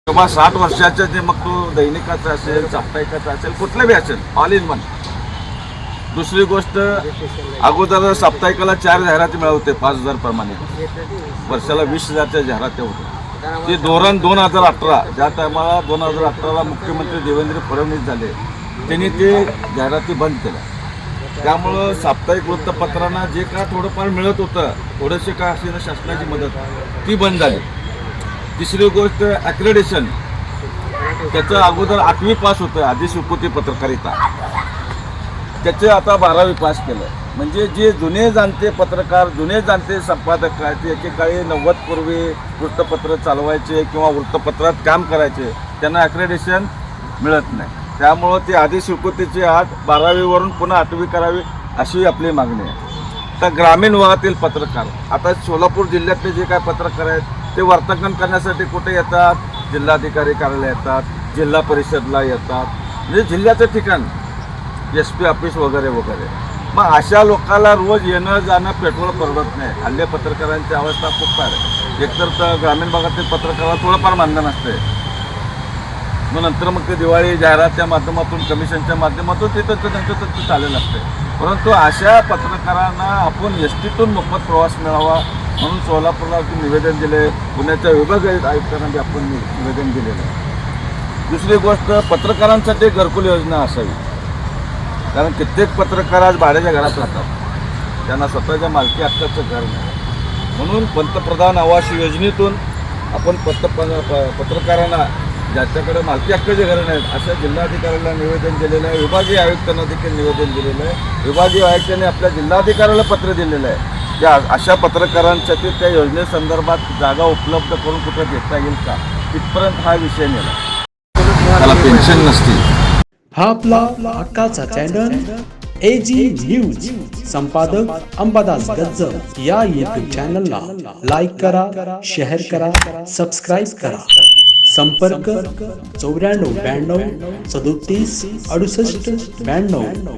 किंवा 60 वर्षाच्या जे मग तो दैनिकाचा असेल, साप्ताहिकाचा असेल, कुठलं बी असेल, ऑल इन वन. दुसरी गोष्ट, अगोदर साप्ताहिकाला 4 जाहिराती मिळत होते 5,000 प्रमाणे, वर्षाला 20,000च्या जाहिराती होत्या. ते धोरण 2018, ज्या टायमाला 2018ला मुख्यमंत्री देवेंद्र फडणवीस झाले, त्यांनी ते जाहिराती बंद केल्या. त्यामुळं साप्ताहिक वृत्तपत्रांना जे काय थोडंफार मिळत होतं, थोडेसे काय असेल शासनाची मदत, ती बंद झाली. तिसरी गोष्ट, ॲक्रेडिशन. त्याचं अगोदर 8वी पास होतं, आधी स्वीकृती पत्रकारिता, त्याचे आता 12वी पास केलं. म्हणजे जे जुने जाणते पत्रकार, जुने जाणते संपादक आहेत, ते एकेकाळी 90 पूर्वी वृत्तपत्र चालवायचे किंवा वृत्तपत्रात काम करायचे, त्यांना ॲक्रेडिशन मिळत नाही. त्यामुळं ते आधी स्वीकृतीची 12वीवरून पुन्हा 8वी करावी अशी आपली मागणी आहे. तर ग्रामीण भागातील पत्रकार, आता सोलापूर जिल्ह्यातले जे काय पत्रकार आहेत ते वार्तांकन करण्यासाठी कुठे येतात? जिल्हाधिकारी कार्यालय येतात, जिल्हा परिषदला येतात, म्हणजे जिल्ह्याचं ठिकाण, SP ऑफिस वगैरे वगैरे. मग अशा लोकांना रोज येणं जाणं पेट्रोल परवडत नाही. हल्ले पत्रकारांची अवस्था खूप आहे. एकतर ग्रामीण भागातील पत्रकाराला थोडंफार मानधन असते, मग नंतर मग ते दिवाळी जाहिरातच्या माध्यमातून, कमिशनच्या माध्यमातून ते त्यांचं चाललेलं असते. परंतु अशा पत्रकारांना आपण STतून मोफत प्रवास मिळावा म्हणून सोलापूरला निवेदन दिले, पुण्याच्या विभागीय आयुक्तांना आपण निवेदन दिलेलं आहे. दुसरी गोष्ट, पत्रकारांसाठी घरकुल योजना असावी. कारण कित्येक पत्रकार आज भाड्याच्या घरात राहतात, त्यांना स्वतःच्या मालकी हक्काचं घर नाही. म्हणून पंतप्रधान आवास योजनेतून आपण पत्रकारांना, ज्याच्याकडे मालकी हक्काचे घरं नाहीत, अशा जिल्हाधिकाऱ्याला निवेदन दिलेलं आहे. विभागीय आयुक्तांना देखील निवेदन दिलेलं आहे. विभागीय आयुक्तांनी आपल्या जिल्हाधिकाऱ्याला पत्र दिलेलं आहे की अशा पत्रकारांसाठी त्या योजनेसंदर्भात जागा उपलब्ध करून कुठं देता येईल का, तिथपर्यंत हा विषय नेला. त्याला पेन्शन नसते. हा आपला हक्काचा चॅनल AG न्यूज. संपादक अंबादास गज्जर. या YouTube चॅनलला लाईक करा, शेअर करा, सबस्क्राईब करा. संपर्क 94 92 37 68 92.